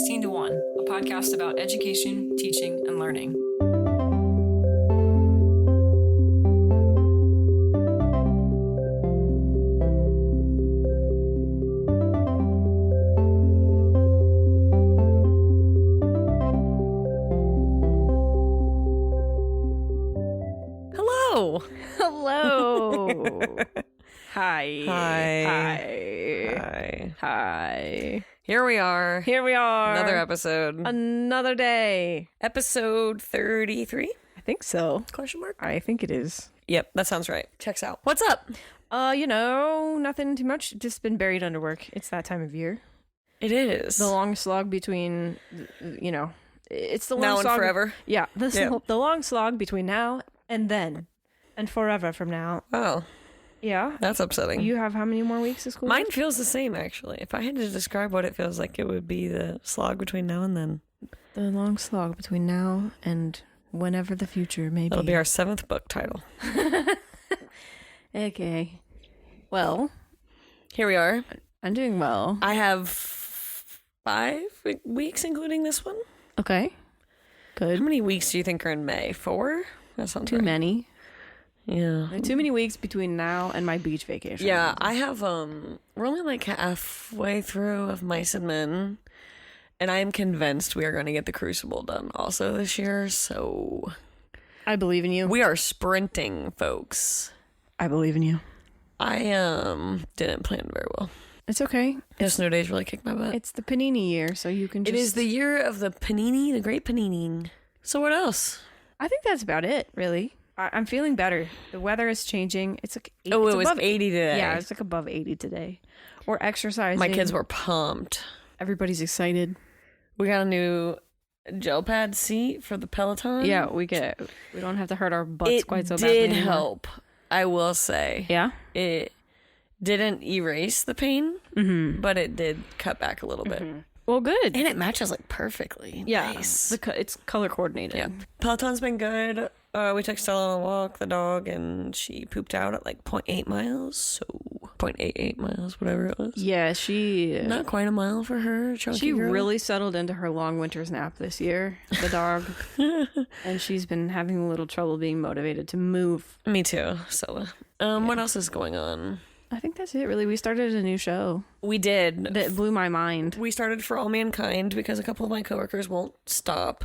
16 to 1, a podcast about education, teaching, and learning. Hello. Hi. Hi. Here we are. Another episode. Another day. Episode 33? I think so. Question mark? I think it is. Yep, that sounds right. Checks out. What's up? Nothing too much. Just been buried under work. It's that time of year. It is. The long slog between, it's the long now and slog. Forever. Yeah. The long slog between now and then. And forever from now. Oh, Yeah. that's upsetting. You have how many more weeks of school? Mine feels the same, actually. If I had to describe what it feels like, it would be the slog between now and then. The long slog between now and whenever the future may be. That'll be our 7th book title. Okay. Well, Here we are. I'm doing well. I have 5 weeks, including this one. Okay. How Good. many weeks do you think are in May? 4? That sounds Too right. many. Yeah. There are too many weeks between now and my beach vacation. Yeah, I have, we're only like halfway through of Mice and Men, and I am convinced we are going to get the Crucible done also this year, so I believe in you. we are sprinting, folks. I believe in you. I, didn't plan very well. It's okay. The snow days really kicked my butt. It's the panini year, so you can just... It is the year of the panini, the great panini. So what else? I think that's about it, really. I'm feeling better. The weather is changing. It's like... It was 80 today. Yeah, it's like above 80 today. We're exercising. My kids were pumped. Everybody's excited. We got a new gel pad seat for the Peloton. Yeah, we don't have to hurt our butts quite so badly. It did anymore. help, I will say. Yeah? It didn't erase the pain, but it did cut back a little bit. Well, good. And it matches like perfectly. Yeah. Nice. It's color coordinated. Yeah. Peloton's been good. We took Stella on a walk, the dog, and she pooped out at like 0.8 miles. So 0.88 miles, whatever it was. Yeah, she... Not quite a mile for her. She really settled into her long winter's nap this year, the dog. And she's been having a little trouble being motivated to move. Me too, Stella. What else is going on? I think that's it, really. We started a new show We did. that blew my mind. We started For All Mankind because a couple of my coworkers won't stop.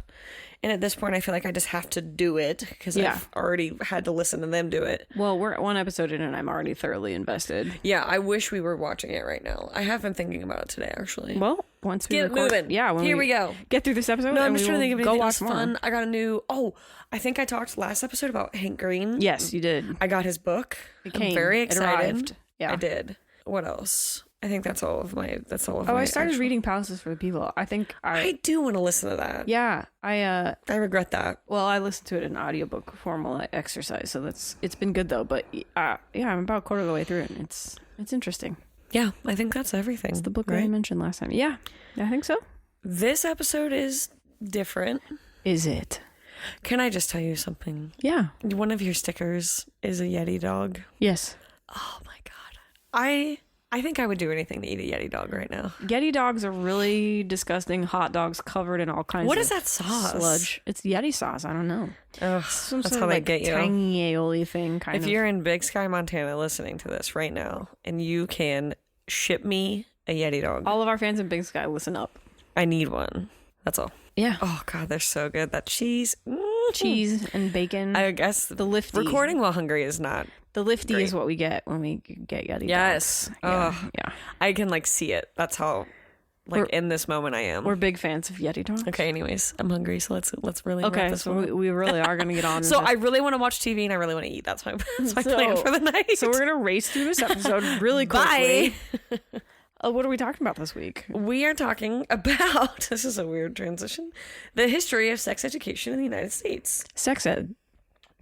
And at this point, I feel like I just have to do it because I've already had to listen to them do it. Well, we're at one episode in and I'm already thoroughly invested. Yeah, I wish we were watching it right now. I have been thinking about it today, actually. Well, once we Get record, moving. Yeah, when Here we go. Get through this episode. No, I'm and just we trying to think of will anything go else watch more. fun. I got a new... Oh, I think I talked last episode about Hank Green. Yes, you did. I got his book. It I'm came. very It excited. arrived. Yeah. I did. What else? I think that's all of my... Oh, I started reading Palaces for the People. I think I do want to listen to that. Yeah, I regret that. Well, I listened to it in audiobook form while I exercise, so it's been good though. But yeah, I'm about a quarter of the way through it, and it's interesting. Yeah, I think that's everything. It's the book that I mentioned last time. Yeah, I think so. This episode is different. Is it? Can I just tell you something? Yeah. One of your stickers is a Yeti dog. Yes. Oh my God. I think I would do anything to eat a Yeti dog right now. Yeti dogs are really disgusting hot dogs covered in all kinds What of is that sauce? sludge. It's Yeti sauce. I don't know. Ugh, Some that's sort how of they like get you. tangy aioli thing kind If of. you're in Big Sky, Montana listening to this right now and you can ship me a Yeti dog, All of our fans in Big Sky, listen up. I need one. That's all. Yeah. Oh God, they're so good. That cheese. Cheese and bacon. I guess the lifty. recording while hungry is not. The lifty Great. is what we get when we get Yeti Yes. dogs. Yeah. Oh. Yeah. I can like see it. That's how in this moment I am. We're big fans of Yeti dogs. Okay, anyways, I'm hungry, so let's really wrap Okay, this so one. we really are going to get on. So with I this. really want to watch TV and I really want to eat. That's my So- plan for the night. So we're going to race through this episode really quickly. Bye. What are we talking about this week? We are talking about, this is a weird transition, the history of sex education in the United States. Sex ed.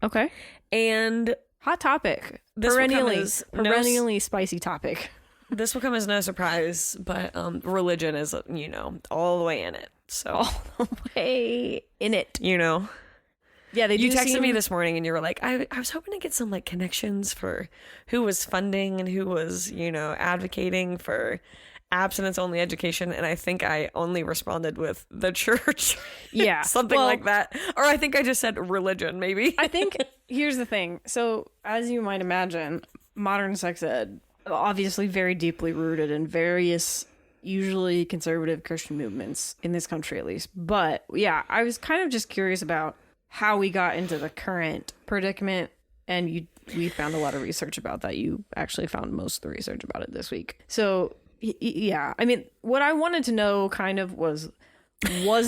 Okay. And Hot topic. This will come Perennially spicy topic. this will come as no surprise, but religion is, all the way in it. So, All the way in it. Yeah, they do You texted seem... me this morning and you were like, I was hoping to get some like connections for who was funding and who was, advocating for abstinence only education, and I think I only responded with the church. Yeah. Something like that. Or I think I just said religion, maybe. I think here's the thing. So, as you might imagine, modern sex ed, obviously very deeply rooted in various, usually conservative Christian movements in this country, at least. But yeah, I was kind of just curious about how we got into the current predicament, and we found a lot of research about that. You actually found most of the research about it this week. So yeah, I mean, what I wanted to know kind of was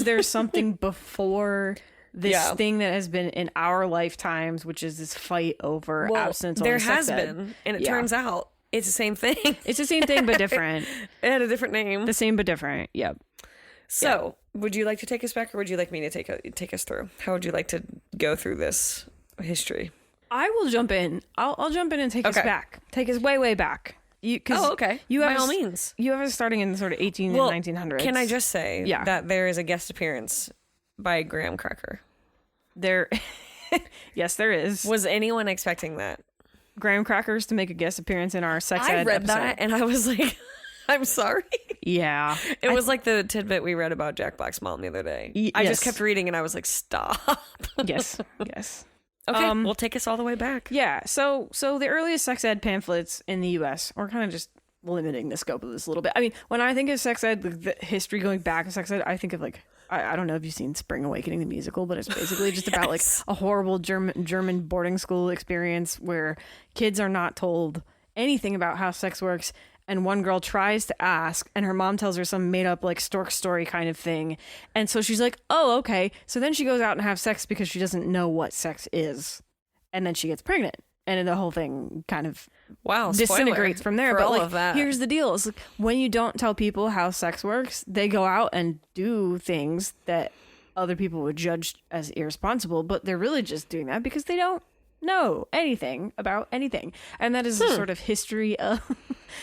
there something before this thing that has been in our lifetimes, which is this fight over abstinence? There has been, and it turns out it's the same thing. It's the same thing, but different. It had a different name. The same, but different. Yep. So, would you like to take us back, or would you like me to take us through? How would you like to go through this history? I will jump in. I'll jump in and take us back. Take us way, way back. Okay. By all means. You have us starting in sort of 18 and 1900s. Can I just say that there is a guest appearance by Graham Cracker? There, yes, there is. Was anyone expecting that? Graham Crackers to make a guest appearance in our sex ed I read episode. that and I was like, I'm sorry. Yeah. It was like the tidbit we read about Jack Black's mom the other day. I just kept reading and I was like, stop. Yes. Okay, we'll take us all the way back. Yeah, so the earliest sex ed pamphlets in the U.S., we're kind of just limiting the scope of this a little bit. I mean, when I think of sex ed, the history going back to sex ed, I think of like, I don't know if you've seen Spring Awakening, the musical, but it's basically just about like a horrible German boarding school experience where kids are not told anything about how sex works. And one girl tries to ask, and her mom tells her some made up like stork story kind of thing. And so she's like, oh, okay. So then she goes out and have sex because she doesn't know what sex is. And then she gets pregnant. And then the whole thing kind of disintegrates from there. But like, here's the deal. It's like, when you don't tell people how sex works, they go out and do things that other people would judge as irresponsible. But they're really just doing that because they don't know anything about anything. And that is the sort of history of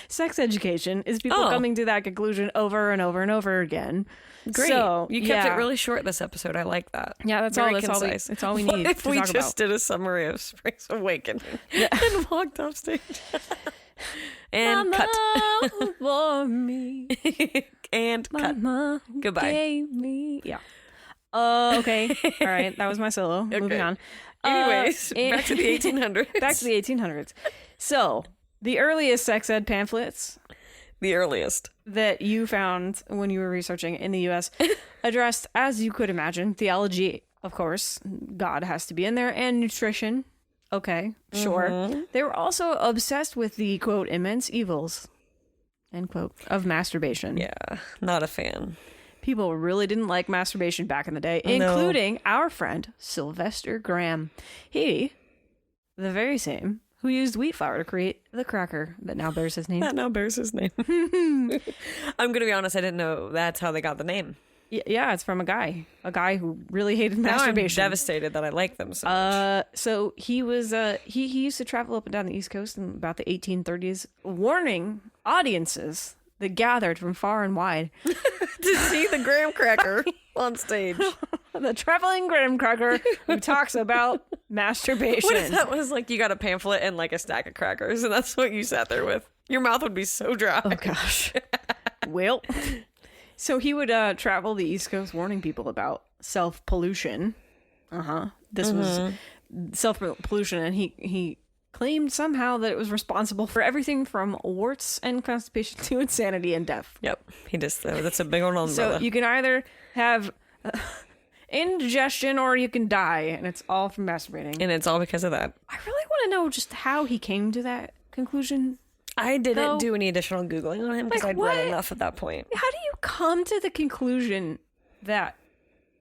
sex education, is people coming to that conclusion over and over and over again. Great. So, you kept it really short this episode. I like that. Yeah, that's Very all. concise. That's all we need. If we just did a summary of Spring's Awakening and walked off stage and Mama cut for me and cut. Goodbye. Gave me. Yeah. Okay. All right. That was my solo. Okay. Moving on. Anyways, back to the 1800s. Back to the 1800s. So, the earliest sex ed pamphlets. The earliest. That you found when you were researching in the U.S. addressed, as you could imagine, theology, of course. God has to be in there, and nutrition. Okay, sure. Mm-hmm. They were also obsessed with the, quote, immense evils, end quote, of masturbation. Yeah, not a fan. People really didn't like masturbation back in the day, including our friend Sylvester Graham. He, the very same, who used wheat flour to create the cracker that now bears his name. I'm going to be honest, I didn't know that's how they got the name. Yeah, it's from a guy who really hated masturbation. I'm devastated that I like them so much. So he was he used to travel up and down the East Coast in about the 1830s, warning audiences that gathered from far and wide to see the graham cracker on stage. The traveling graham cracker who talks about masturbation. What if that was like you got a pamphlet and like a stack of crackers and that's what you sat there with? Your mouth would be so dry. Oh gosh. Well, so he would travel the East Coast warning people about self-pollution. This was self-pollution, and he claimed somehow that it was responsible for everything from warts and constipation to insanity and death. Yep, he just that's a big one on. So you can either have indigestion or you can die, and it's all from masturbating. And it's all because of that. I really want to know just how he came to that conclusion. I didn't do any additional Googling on him because I'd read enough at that point. How do you come to the conclusion that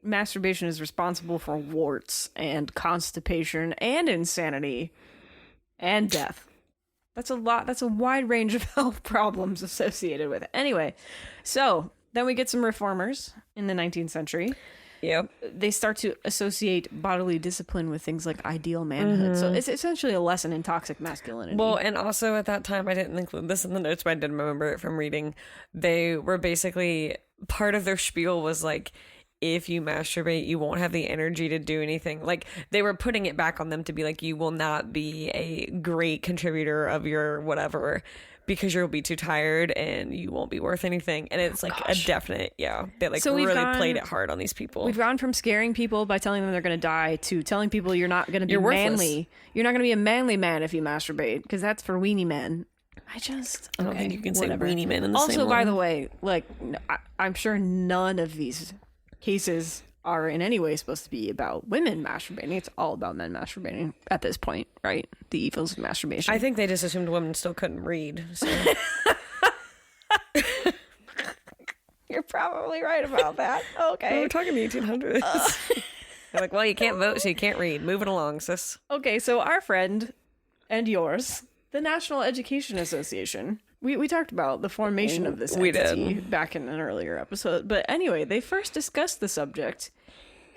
masturbation is responsible for warts and constipation and insanity and death? That's a lot. That's a wide range of health problems associated with it. Anyway, so then we get some reformers in the 19th century. Yep. They start to associate bodily discipline with things like ideal manhood. So it's essentially a lesson in toxic masculinity. Well, and also at that time, I didn't include this in the notes, but I did remember it from reading. They were basically, part of their spiel was like, if you masturbate, you won't have the energy to do anything. Like, they were putting it back on them to be like, you will not be a great contributor of your whatever because you'll be too tired and you won't be worth anything. And it's like a definite, they like So really played it hard on these people. We've gone from scaring people by telling them they're going to die to telling people you're not going to be You're worthless. manly. You're not going to be a manly man if you masturbate, because that's for weenie men. I don't think you can say whatever. weenie men in the same Also, by line. the way, like I'm sure none of these cases are in any way supposed to be about women masturbating. It's all about men masturbating at this point, right? The evils of masturbation. I think they just assumed women still couldn't read. So. You're probably right about that. Okay. We're talking the 1800s. They're like, well, you can't vote, so you can't read. Moving along, sis. Okay, so our friend and yours, the National Education Association, we talked about the formation of this entity back in an earlier episode. But anyway, they first discussed the subject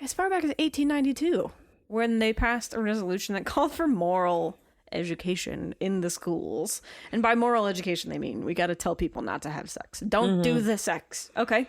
as far back as 1892, when they passed a resolution that called for moral education in the schools. And by moral education, they mean we got to tell people not to have sex. Don't do the sex. Okay.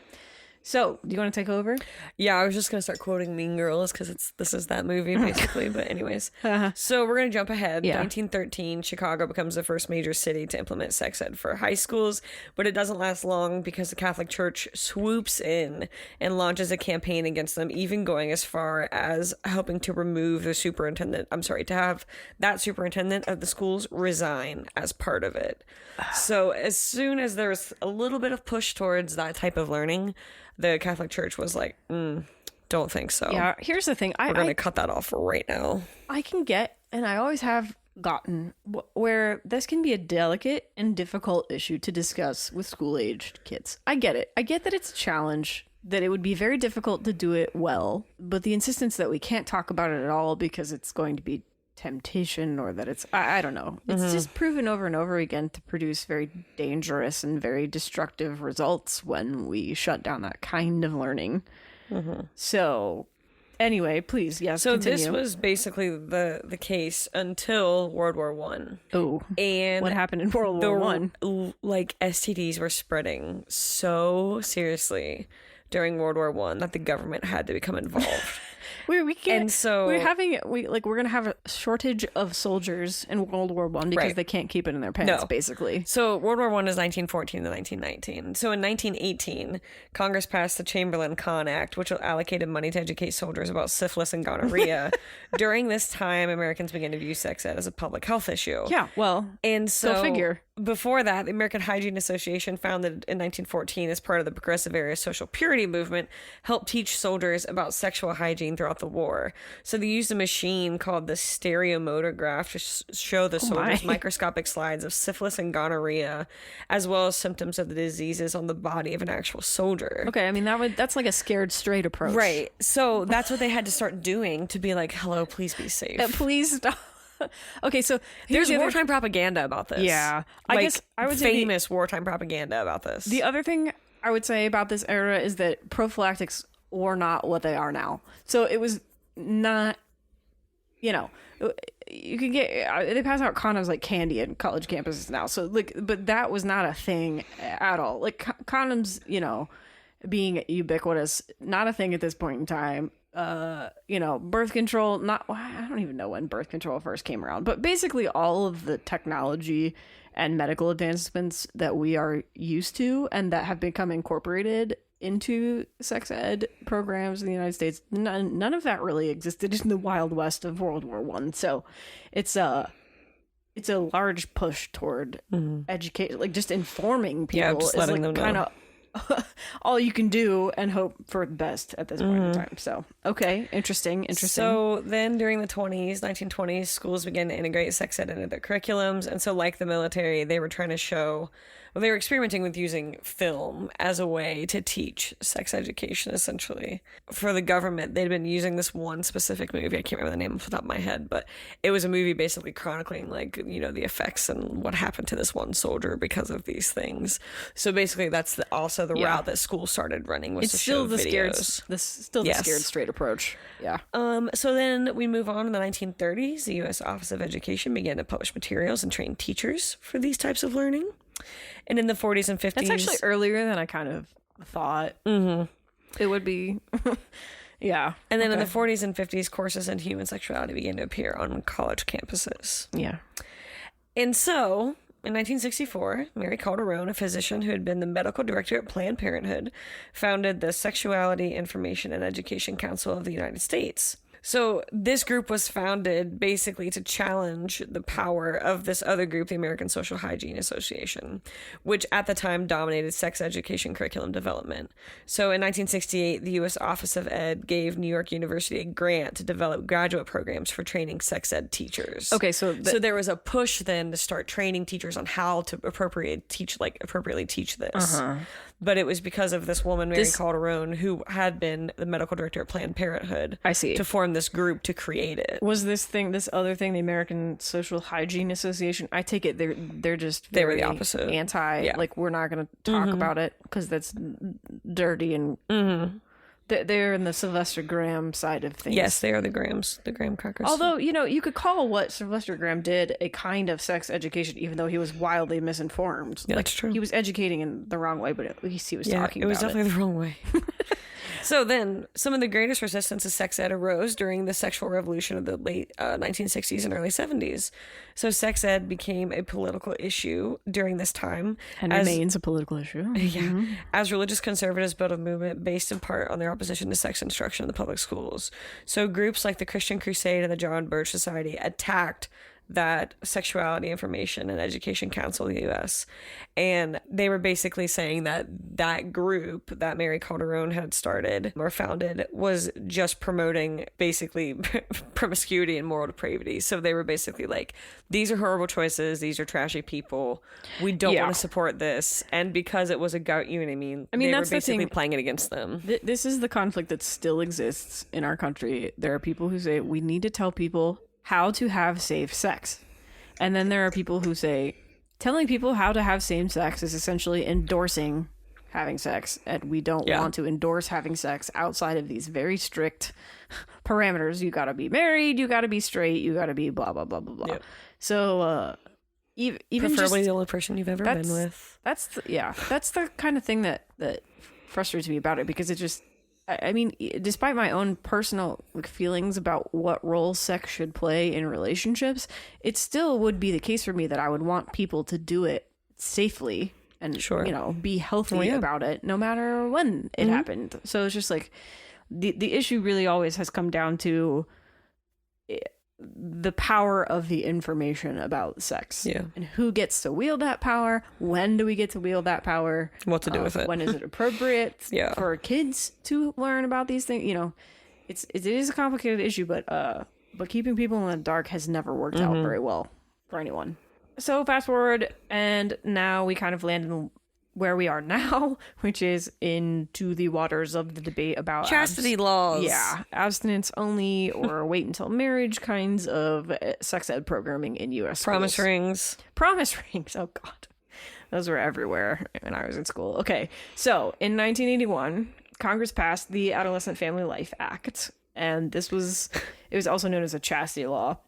So, do you want to take over? Yeah, I was just going to start quoting Mean Girls because this is that movie, basically. But anyways, so we're going to jump ahead. Yeah. 1913, Chicago becomes the first major city to implement sex ed for high schools. But it doesn't last long because the Catholic Church swoops in and launches a campaign against them, even going as far as helping to remove the superintendent. To have that superintendent of the schools resign as part of it. So as soon as there was a little bit of push towards that type of learning, the Catholic Church was like, don't think so. Yeah, here's the thing. We're going to cut that off right now. I can get, and I always have gotten, where this can be a delicate and difficult issue to discuss with school-aged kids. I get it. I get that it's a challenge, that it would be very difficult to do it well, but the insistence that we can't talk about it at all because it's going to be temptation, or that it's I don't know, it's just proven over and over again to produce very dangerous and very destructive results when we shut down that kind of learning. So anyway, please, yes, so continue. this was basically the case until World War One. Oh, and what happened in World War One? Like STDs were spreading so seriously during World War One that the government had to become involved. We can't, and so we're gonna have a shortage of soldiers in World War One because they can't keep it in their pants, basically. So World War One is 1914 to 1919. So in 1918, Congress passed the Chamberlain-Kahn Act, which allocated money to educate soldiers about syphilis and gonorrhea. During this time, Americans began to view sex ed as a public health issue. Yeah, well, and so go figure. Before that, the American Hygiene Association, founded in 1914 as part of the Progressive Area Social Purity movement, helped teach soldiers about sexual hygiene throughout the war. So they used a machine called the stereomotograph to show the soldiers microscopic slides of syphilis and gonorrhea, as well as symptoms of the diseases on the body of an actual soldier. Okay, I mean that's like a scared straight approach, right? So that's what they had to start doing to be like, "Hello, please be safe. Please stop." Okay, so there's wartime propaganda about this. Yeah, I guess I would say famous wartime propaganda about this. The other thing I would say about this era is that prophylactics were not what they are now. So it was not, you can get, they pass out condoms like candy in college campuses now. So but that was not a thing at all. Like condoms, being ubiquitous, not a thing at this point in time. Birth control, I don't even know when birth control first came around, but basically all of the technology and medical advancements that we are used to and that have become incorporated into sex ed programs in the United States, none of that really existed in the Wild West of World War One. So it's a large push toward education, like just informing people, just is letting like them kind of all you can do and hope for the best at this point in time. So, okay, interesting. So then during the 1920s, schools began to integrate sex ed into their curriculums. And so like the military, they were trying to show, they were experimenting with using film as a way to teach sex education, essentially. For the government, they'd been using this one specific movie. I can't remember the name off the top of my head, but it was a movie basically chronicling the effects and what happened to this one soldier because of these things. So basically that's also the route that school started running, was to show videos. The scared straight approach. Yeah. So then we move on in the 1930s. The U.S. Office of Education began to publish materials and train teachers for these types of learning. And in the 40s and 50s... That's actually earlier than I kind of thought it would be. Yeah. And then in the 40s and 50s, courses in human sexuality began to appear on college campuses. Yeah. And so in 1964, Mary Calderon, a physician who had been the medical director at Planned Parenthood, founded the Sexuality Information and Education Council of the United States. So this group was founded basically to challenge the power of this other group, the American Social Hygiene Association, which at the time dominated sex education curriculum development. So in 1968, the U.S. Office of Ed gave New York University a grant to develop graduate programs for training sex ed teachers. Okay, so there was a push then to start training teachers on how to appropriately teach this. But it was because of this woman, Mary Calderon, who had been the medical director at Planned Parenthood. I see. To form this group to create it. Was this other thing, the American Social Hygiene Association? I take it they were the opposite. Anti, like we're not going to talk about it because that's dirty and they're in the Sylvester Graham side of things. Yes, they are the Graham crackers. Although, you could call what Sylvester Graham did a kind of sex education, even though he was wildly misinformed. Yeah, that's true. He was educating in the wrong way, but at least he was talking about it. It was definitely the wrong way. So then, some of the greatest resistance to sex ed arose during the sexual revolution of the late 1960s and early 70s. So sex ed became a political issue during this time. And remains a political issue. Yeah. As religious conservatives built a movement based in part on their opposition to sex instruction in the public schools. So groups like the Christian Crusade and the John Birch Society attacked that Sexuality Information and Education Council of the U.S. And they were basically saying that that group that Mary Calderon had started or founded was just promoting basically promiscuity and moral depravity. So they were basically like, these are horrible choices. These are trashy people. We don't want to support this. And because it was a gout, you know what I mean? They that's were basically the thing. playing it against them. This is the conflict that still exists in our country. There are people who say we need to tell people how to have safe sex. And then there are people who say telling people how to have same sex is essentially endorsing having sex. And we don't want to endorse having sex outside of these very strict parameters. You got to be married. You got to be straight. You got to be blah, blah, blah, blah, blah. Yep. So even preferably the only person you've ever been with. That's the kind of thing that frustrates me about it, because it just, I mean, despite my own personal feelings about what role sex should play in relationships, it still would be the case for me that I would want people to do it safely and, be healthy about it, no matter when it happened. So it's just like the issue really always has come down to the power of the information about sex, and who gets to wield that power. When do we get to wield that power? What to do with it? When is it appropriate for kids to learn about these things? It is a complicated issue, but keeping people in the dark has never worked out very well for anyone. So fast forward, and now we kind of land in where we are now, which is into the waters of the debate about chastity laws. Yeah, abstinence only or wait until marriage kinds of sex ed programming in U.S. Promise schools. Promise rings. Oh, God. Those were everywhere when I was in school. Okay, so in 1981, Congress passed the Adolescent Family Life Act, and it was also known as a chastity law.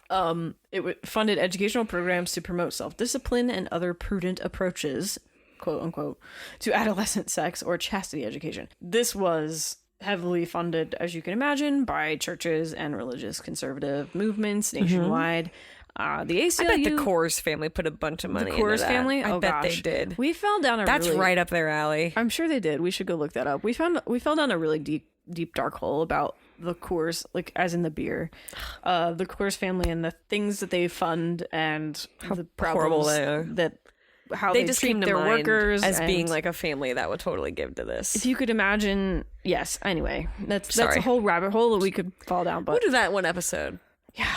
It funded educational programs to promote self-discipline and other prudent approaches, quote unquote, to adolescent sex or chastity education. This was heavily funded, as you can imagine, by churches and religious conservative movements nationwide. The ACLU, I bet the Coors family put a bunch of money into that. The Coors family? I bet they did. We fell down That's right up their alley. I'm sure they did. We should go look that up. We fell down a really deep dark hole about the Coors, like as in the beer, the Coors family and the things that they fund and how the problems horrible they are. That how they just treat their workers as being like a family that would totally give to this. If you could imagine, yes. Anyway, that's a whole rabbit hole that we could fall down. But we'll do that one episode. Yeah.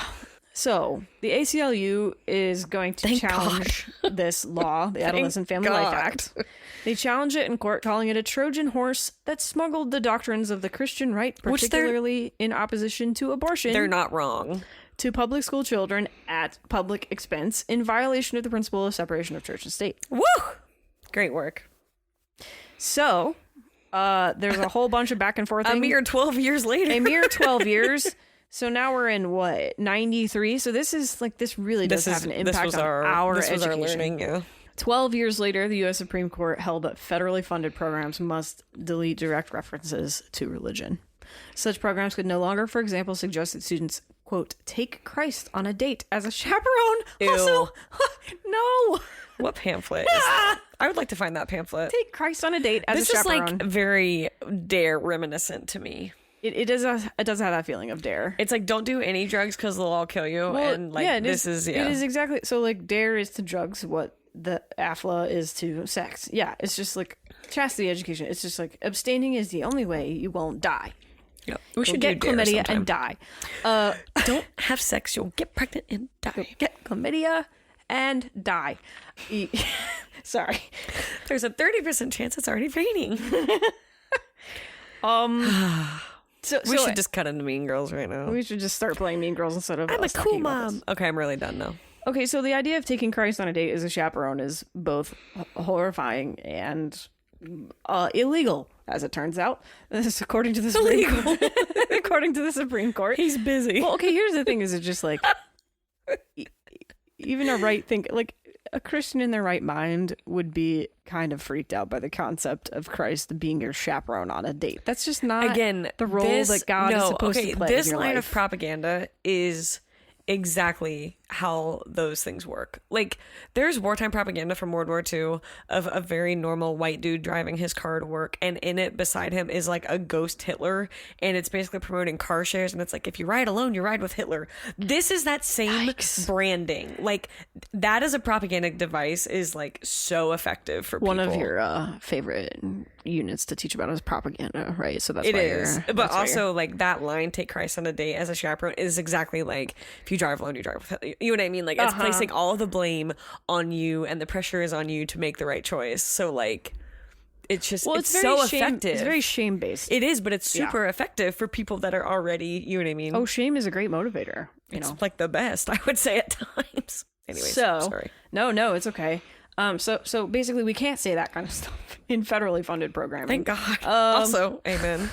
So the ACLU is going to challenge this law, the Adolescent Family Life Act. They challenge it in court, calling it a Trojan horse that smuggled the doctrines of the Christian right, particularly in opposition to abortion. They're not wrong. To public school children at public expense, in violation of the principle of separation of church and state. Woo! Great work. So, there's a whole bunch of back and forth. A mere 12 years later. A mere 12 years. So now we're in what, 93? So this really does have an impact on our education. Our learning, yeah. 12 years later, the U.S. Supreme Court held that federally funded programs must delete direct references to religion. Such programs could no longer, for example, suggest that students, quote, take Christ on a date as a chaperone. Ew. Also, no. What pamphlet? I would like to find that pamphlet. Take Christ on a date as This a is chaperone. like very Dare reminiscent to me. It does have that feeling of Dare. It's like, don't do any drugs because they'll all kill you. Well, and like, yeah, it is exactly. So like Dare is to drugs what the AFLA is to sex. Yeah, it's just like chastity education. It's just like abstaining is the only way you won't die. Yep. We should get do Dare chlamydia sometime. and die. Don't have sex. You'll get pregnant and die. Get chlamydia and die. Sorry. There's a 30% chance it's already raining. We should just cut into Mean Girls right now. We should just start playing Mean Girls instead of I'm a us cool talking about this. mom. Okay, I'm really done now. Okay, so the idea of taking Christ on a date as a chaperone is both horrifying and illegal, as it turns out. This is according to the Supreme Court. According to the Supreme Court. He's busy. Well, okay, here's the thing: is it just like even a right like a Christian in their right mind would be kind of freaked out by the concept of Christ being your chaperone on a date. That's just not the role that God is supposed to play. This in your line life. of propaganda is exactly how those things work. Like, there's wartime propaganda from World War II of a very normal white dude driving his car to work, and in it beside him is like a ghost Hitler, and it's basically promoting car shares, and it's like, if you ride alone, you ride with Hitler. This is that same branding. Like, that as a propaganda device is like so effective for people. One of your favorite units to teach about is propaganda, right? So that's it why is. But also, like, that line, take Christ on a date as a chaperone, is exactly like, if you drive alone, you drive with Hitler. You know what I mean? Like, it's placing all of the blame on you, and the pressure is on you to make the right choice. So, like, it's just, it's so effective. It's very shame-based. It is, but it's super effective for people that are already, you know what I mean? Oh, shame is a great motivator. It's like the best, I would say at times. Anyways, sorry. No, it's okay. So basically, we can't say that kind of stuff in federally funded programming. Thank God. Also, amen.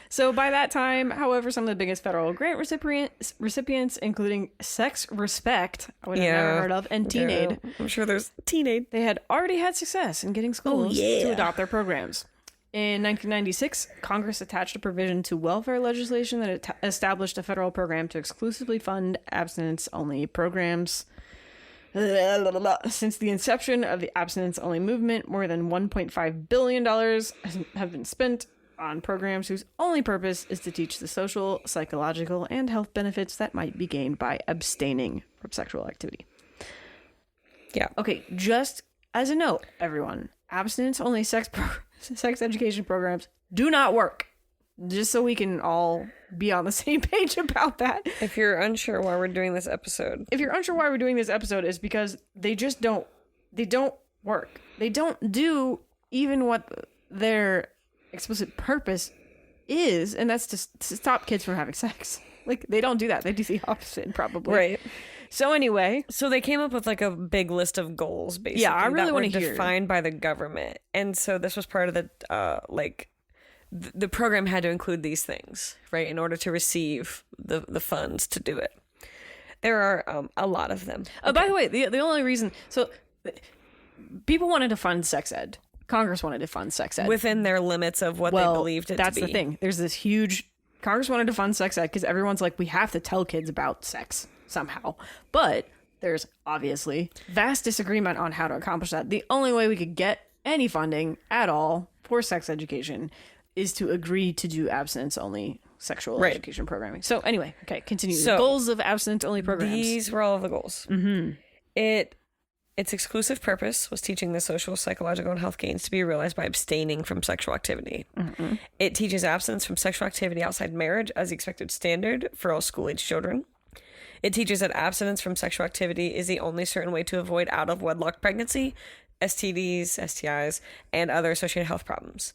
So by that time, however, some of the biggest federal grant recipients, including Sex Respect, which I've never heard of, and Teen Aid, I'm sure there's Teen Aid. They had already had success in getting schools to adopt their programs. In 1996, Congress attached a provision to welfare legislation that established a federal program to exclusively fund abstinence-only programs. Since the inception of the abstinence-only movement, more than $1.5 billion have been spent on programs whose only purpose is to teach the social, psychological, and health benefits that might be gained by abstaining from sexual activity. Yeah. Okay, just as a note, everyone, abstinence-only sex education programs do not work. Just so we can all be on the same page about that. If you're unsure why we're doing this episode. Is because they just don't work. They don't do even what their explicit purpose is, and that's to stop kids from having sex. Like, they don't do that. They do the opposite, probably. Right. So anyway. So they came up with like a big list of goals, basically. Yeah, I really want to hear. Defined by the government. And so this was part of the, the program had to include these things, right, in order to receive the funds to do it. There are a lot of them. By the way, the only reason... So people wanted to fund sex ed. Congress wanted to fund sex ed. Within their limits of what they believed it to be. That's the thing. There's this huge... Congress wanted to fund sex ed because everyone's like, we have to tell kids about sex somehow. But there's obviously vast disagreement on how to accomplish that. The only way we could get any funding at all for sex education is to agree to do abstinence-only sexual education programming. So anyway, okay, continue. So, the goals of abstinence-only programs. These were all of the goals. Mm-hmm. Its exclusive purpose was teaching the social, psychological, and health gains to be realized by abstaining from sexual activity. Mm-hmm. It teaches abstinence from sexual activity outside marriage as the expected standard for all school-age children. It teaches that abstinence from sexual activity is the only certain way to avoid out-of-wedlock pregnancy, STDs, STIs, and other associated health problems.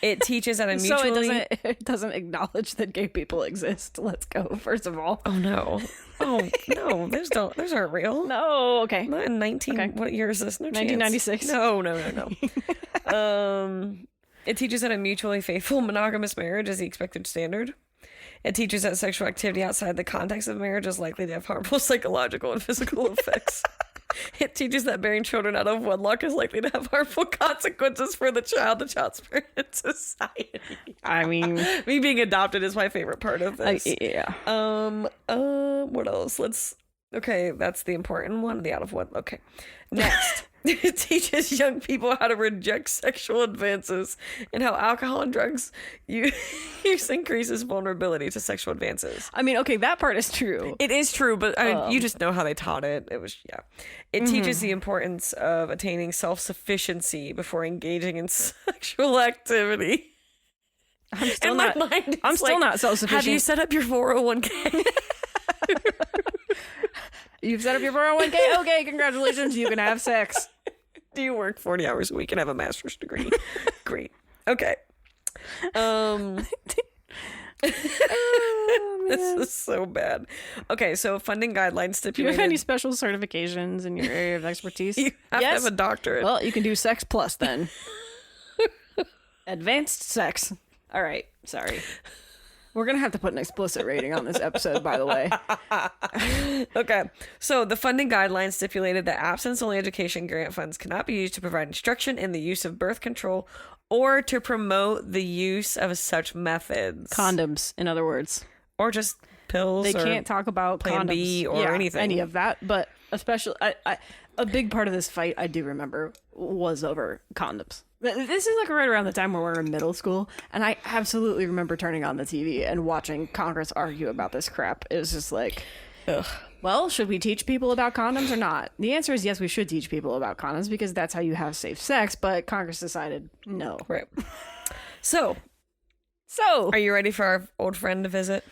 It teaches that a mutually... So it doesn't acknowledge that gay people exist. Let's go, first of all. Oh, no. Oh, no. Those aren't real. No, okay. Not in what year is this? No 1996. Chance. No. It teaches that a mutually faithful monogamous marriage is the expected standard. It teaches that sexual activity outside the context of marriage is likely to have harmful psychological and physical effects. It teaches that bearing children out of wedlock is likely to have harmful consequences for the child's parent, and society. I mean, Me being adopted is my favorite part of this. yeah. What else? Okay, that's the important one. The out of wedlock. Okay. Next. It teaches young people how to reject sexual advances and how alcohol and drugs use increases vulnerability to sexual advances. I mean, okay, that part is true. It is true, but I mean, you just know how they taught it. It was, yeah. It teaches the importance of attaining self-sufficiency before engaging in sexual activity. I'm still not self-sufficient. Have you set up your 401k? You've set up your 401k? Okay, congratulations. You can have sex. Do you work 40 hours a week and have a master's degree? Great. Okay. This is so bad. Okay, so funding guidelines Do you stipulated. have any special certifications in your area of expertise? You have to have a doctorate. Well, you can do sex plus then. Advanced sex. All right. Sorry. We're going to have to put an explicit rating on this episode, by the way. Okay, so the funding guidelines stipulated that abstinence-only education grant funds cannot be used to provide instruction in the use of birth control or to promote the use of such methods. Condoms, in other words. Or just pills. They or can't talk about Plan condoms. B or anything. Any of that, but especially, a big part of this fight, I do remember, was over condoms. This is like right around the time where we're in middle school, and I absolutely remember turning on the TV and watching Congress argue about this crap. It was just like, Ugh. well, should we teach people about condoms or not? The answer is yes, we should teach people about condoms because that's how you have safe sex, but Congress decided no. Right. So, are you ready for our old friend to visit?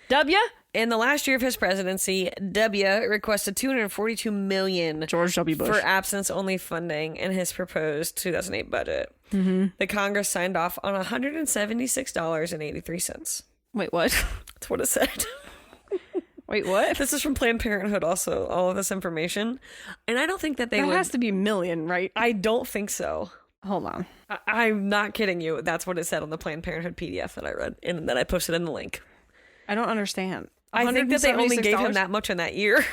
W? In the last year of his presidency, W requested $242 million George W. Bush. for abstinence-only funding in his proposed 2008 budget. Mm-hmm. The Congress signed off on $176.83. Wait, what? That's what it said. Wait, what? This is from Planned Parenthood also, all of this information. And I don't think that they would... That has to be million, right? I don't think so. Hold on. I'm not kidding you. That's what it said on the Planned Parenthood PDF that I read and that I posted in the link. I don't understand. I think that they only gave him $176? that much in that year.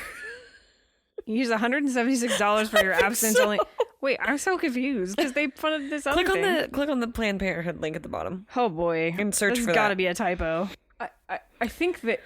You use $176 for your abstinence only. Wait, I'm so confused because they funded this other thing. Click on the Planned Parenthood link at the bottom. Oh boy, And search for that. Got to be a typo. I think that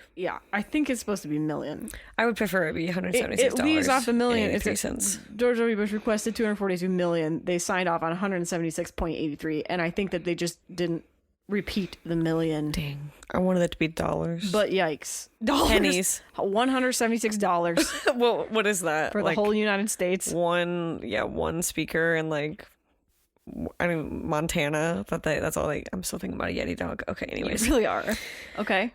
I think it's supposed to be million. I would prefer it be $176. It leaves off the million. It's 83 George W. Bush requested $242 million. They signed off on 176.83, and I think that they just didn't repeat the million. Dang, I wanted it to be dollars. But yikes, dollars, pennies, $176 well, what is that for the whole United States? One speaker and Montana. That's all. I'm still thinking about a Yeti dog. Okay, anyways, You really are. Okay.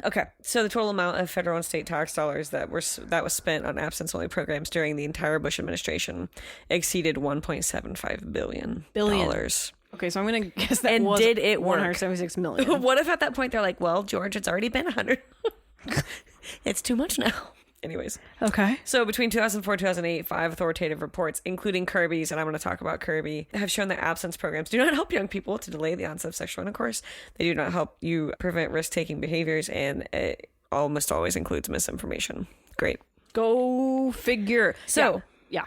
Okay, so the total amount of federal and state tax dollars that was spent on abstinence-only programs during the entire Bush administration exceeded $1.75 billion. Okay, so I'm gonna guess that and was did it work? 176 million. What if at that point they're like, "Well, George, it's already been 100. It's too much now." Anyways, Okay. so between 2004 and 2008, 5 authoritative reports, including Kirby's, and I'm going to talk about Kirby, have shown that abstinence programs do not help young people to delay the onset of sexual intercourse. They do not help you prevent risk-taking behaviors, and it almost always includes misinformation. Great. Go figure. So, yeah.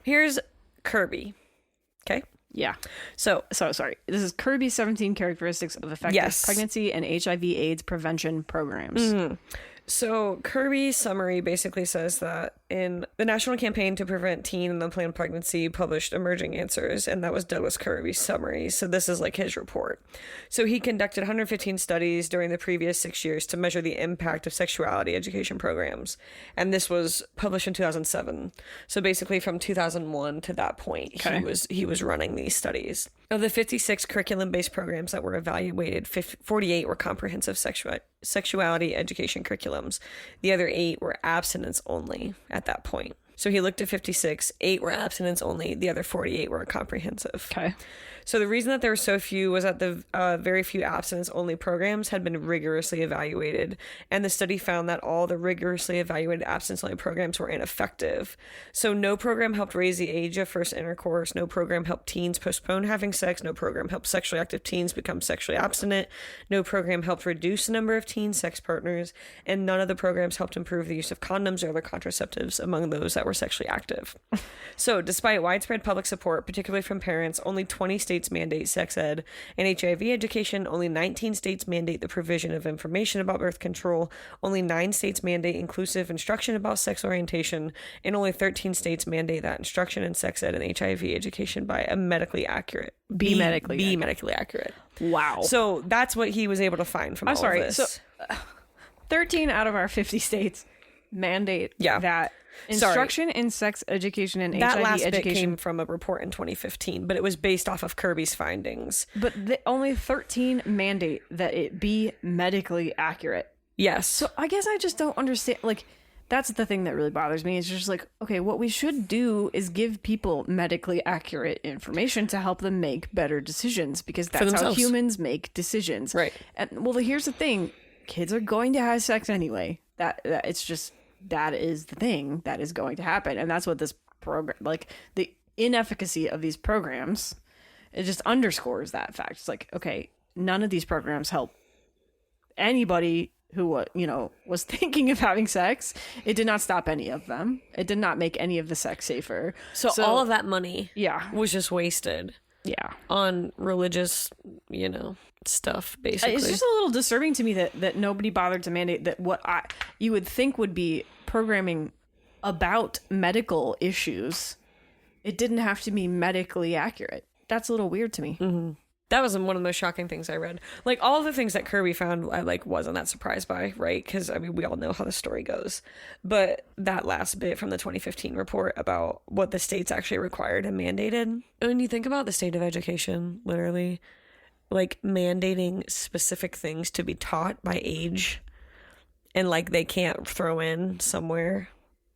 here's Kirby. Okay? Yeah. So sorry. This is Kirby's 17 characteristics of effective pregnancy and HIV/AIDS prevention programs. Mm-hmm. So Kirby's summary basically says that in the National Campaign to Prevent Teen and Unplanned Pregnancy published emerging answers, and that was Douglas Kirby's summary. So this is like his report. So he conducted 115 studies during the previous 6 years to measure the impact of sexuality education programs. And this was published in 2007. So basically from 2001 to that point, he was running these studies. Of the 56 curriculum-based programs that were evaluated, 48 were comprehensive sexuality education curriculums. The other 8 were abstinence only at that point. So he looked at 56, 8 were abstinence only, the other 48 were comprehensive. Okay. So the reason that there were so few was that the very few abstinence-only programs had been rigorously evaluated, and the study found that all the rigorously evaluated abstinence-only programs were ineffective. So no program helped raise the age of first intercourse, no program helped teens postpone having sex, no program helped sexually active teens become sexually abstinent, no program helped reduce the number of teen sex partners, and none of the programs helped improve the use of condoms or other contraceptives among those that were were sexually active. So despite widespread public support, particularly from parents, only 20 states mandate sex ed. In HIV education, only 19 states mandate the provision of information about birth control. Only 9 states mandate inclusive instruction about sex orientation. And only 13 states mandate that instruction in sex ed and HIV education by a medically accurate. Be medically accurate. Wow. So that's what he was able to find from all of this. So 13 out of our 50 states mandate that instruction in sex education and that HIV last education bit came from a report in 2015, but it was based off of Kirby's findings. But only 13 mandate that it be medically accurate. Yes. So I guess I just don't understand. Like, that's the thing that really bothers me. It's just like, okay, what we should do is give people medically accurate information to help them make better decisions, because that's how humans make decisions. Right. And well, here's the thing. Kids are going to have sex anyway. That it's just, that is the thing that is going to happen. And that's what this program, like the inefficacy of these programs, it just underscores that fact. It's like, okay, none of these programs help anybody who was thinking of having sex. It did not stop any of them. It did not make any of the sex safer. So all of that money was just wasted on religious stuff, basically. It's just a little disturbing to me that nobody bothered to mandate that what you would think would be programming about medical issues. It didn't have to be medically accurate. That's a little weird to me. Mm-hmm. That was one of the most shocking things I read. Like, all of the things that Kirby found, I wasn't that surprised by, right? Because I mean, we all know how the story goes. But that last bit from the 2015 report about what the states actually required and mandated. When you think about the state of education, literally, like mandating specific things to be taught by age, and like they can't throw in somewhere,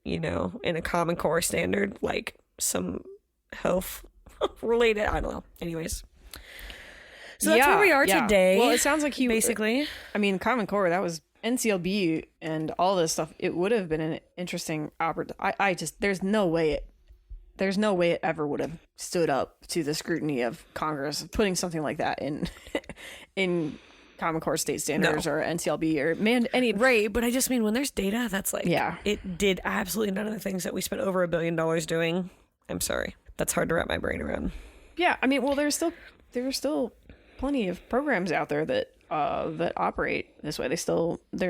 in a Common Core standard, like some health related, I don't know. Anyways. So that's where we are today. Well, it sounds like basically. I mean, Common Core, that was NCLB and all this stuff. It would have been an interesting opportunity. There's no way it ever would have stood up to the scrutiny of Congress putting something like that in Common Core state standards or NCLB or any. Right, but I just mean when there's data that's like, it did absolutely none of the things that we spent over $1 billion doing. I'm sorry, that's hard to wrap my brain around. Yeah, I mean, well, there's still plenty of programs out there that operate this way. There's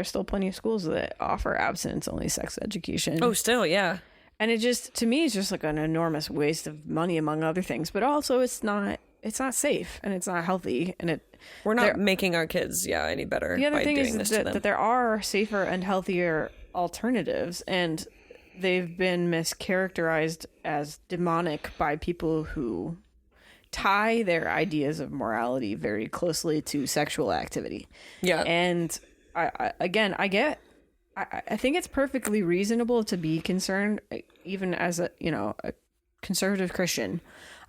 still plenty of schools that offer abstinence-only sex education. Oh, still, yeah. And it just, to me, it's just like an enormous waste of money, among other things. But also, it's not safe and it's not healthy, and we're not making our kids any better. The other thing is that there are safer and healthier alternatives, and they've been mischaracterized as demonic by people who tie their ideas of morality very closely to sexual activity. Yeah. And I think it's perfectly reasonable to be concerned, even as a conservative Christian.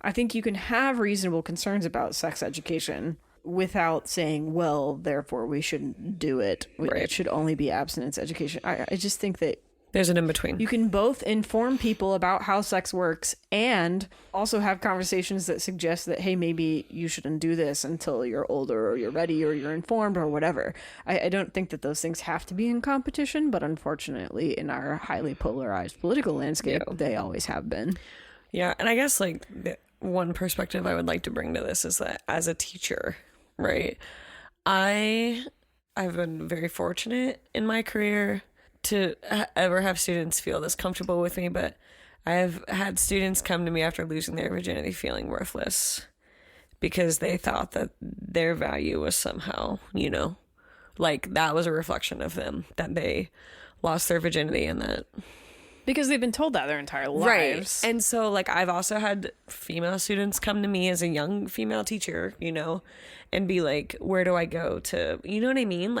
I think you can have reasonable concerns about sex education without saying, well, therefore we shouldn't do it. Right. It should only be abstinence education. I just think that there's an in-between. You can both inform people about how sex works and also have conversations that suggest that, hey, maybe you shouldn't do this until you're older or you're ready or you're informed or whatever. I don't think that those things have to be in competition, but unfortunately in our highly polarized political landscape, they always have been. Yeah, and I guess one perspective I would like to bring to this is that as a teacher, right, I've been very fortunate in my career to ever have students feel this comfortable with me, but I have had students come to me after losing their virginity feeling worthless because they thought that their value was somehow, that was a reflection of them, that they lost their virginity and that. Because they've been told that their entire lives. Right. And so, I've also had female students come to me as a young female teacher, and be like, where do I go to, you know what I mean?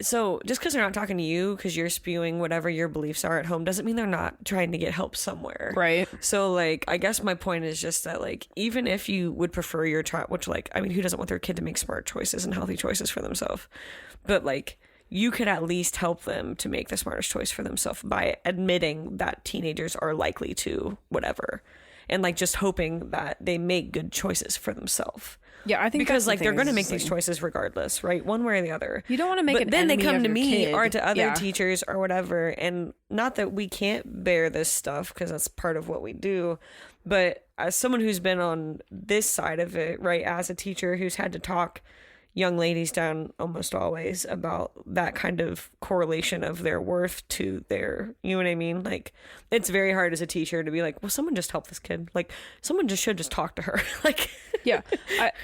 So just because they're not talking to you because you're spewing whatever your beliefs are at home doesn't mean they're not trying to get help somewhere. Right. So, I guess my point is just that, even if you would prefer your child, which, who doesn't want their kid to make smart choices and healthy choices for themselves? But, you could at least help them to make the smartest choice for themselves by admitting that teenagers are likely to whatever. and like just hoping that they make good choices for themselves. Yeah, I think because that's the like they're thing, going to is make just, these like, choices regardless, right? One way or the other. You don't want to make But an then they enemy come of to your me kid. or to other Yeah. teachers or whatever, and not that we can't bear this stuff because that's part of what we do, but as someone who's been on this side of it, right, as a teacher who's had to talk young ladies down almost always about that kind of correlation of their worth to their, you know what I mean? Like, it's very hard as a teacher to be like, well, someone just help this kid. Like, someone just should just talk to her. Like, Yeah,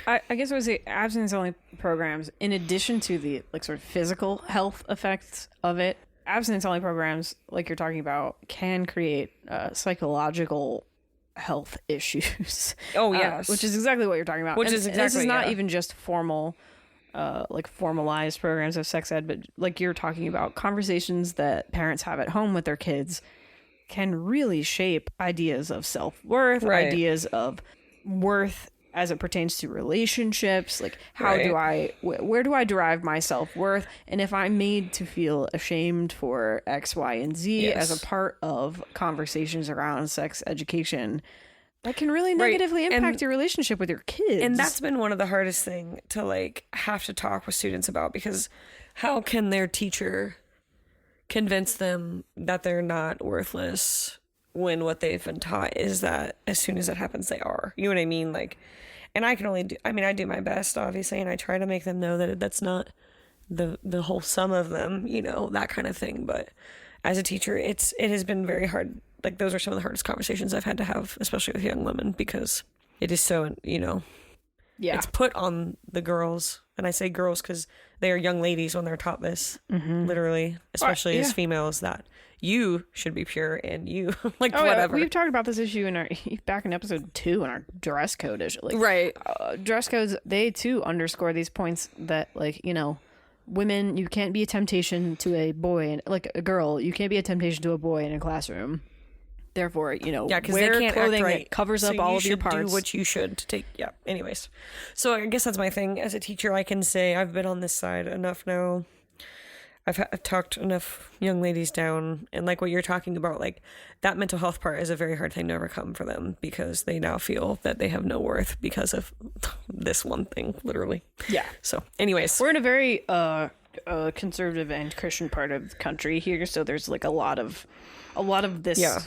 I guess I would say abstinence only programs, in addition to the like sort of physical health effects of it, abstinence only programs, like you're talking about, can create psychological health issues. Oh, yes. Which is exactly what you're talking about. Which And is this exactly, is not yeah. even just formal, like formalized programs of sex ed, but like you're talking about conversations that parents have at home with their kids can really shape ideas of self-worth, Right. ideas of worth as it pertains to relationships. Like, how do where do I derive my self-worth? And if I'm made to feel ashamed for X, Y, and Z Yes. as a part of conversations around sex education, that can really Right. negatively And- impact your relationship with your kids. and that's been one of the hardest thing to like have to talk with students about, because how can their teacher convince them that they're not worthless when what they've been taught is that as soon as it happens they are, you know what I mean? Like, and I can only do, I mean, I do my best obviously, and I try to make them know that that's not the whole sum of them, you know, that kind of thing. But as a teacher, it has been very hard. Like, those are some of the hardest conversations I've had to have, especially with young women, because it is so, you know, yeah. it's put on the girls, and I say girls because they are young ladies when they're taught this, literally, especially as yeah. females, that you should be pure and you like Oh, yeah, whatever. we've talked about this issue in our back in episode 2 in our dress code issue. Like, Right. Dress codes, they too underscore these points that, like, you know, women, you can't be a temptation to a boy, and like a girl, you can't be a temptation to a boy in a classroom. Therefore, you know, Yeah, because they wear can't clothing act right. that covers So up all you of your should parts. do what you should to take. Yeah. Anyways, so I guess that's my thing as a teacher. I can say I've been on this side enough now. I've talked enough young ladies down, and like what you're talking about, like that mental health part is a very hard thing to overcome for them, because they now feel that they have no worth because of this one thing, literally. Yeah. So, anyways, We're in a very conservative and Christian part of the country here, so there's like a lot of this Yeah.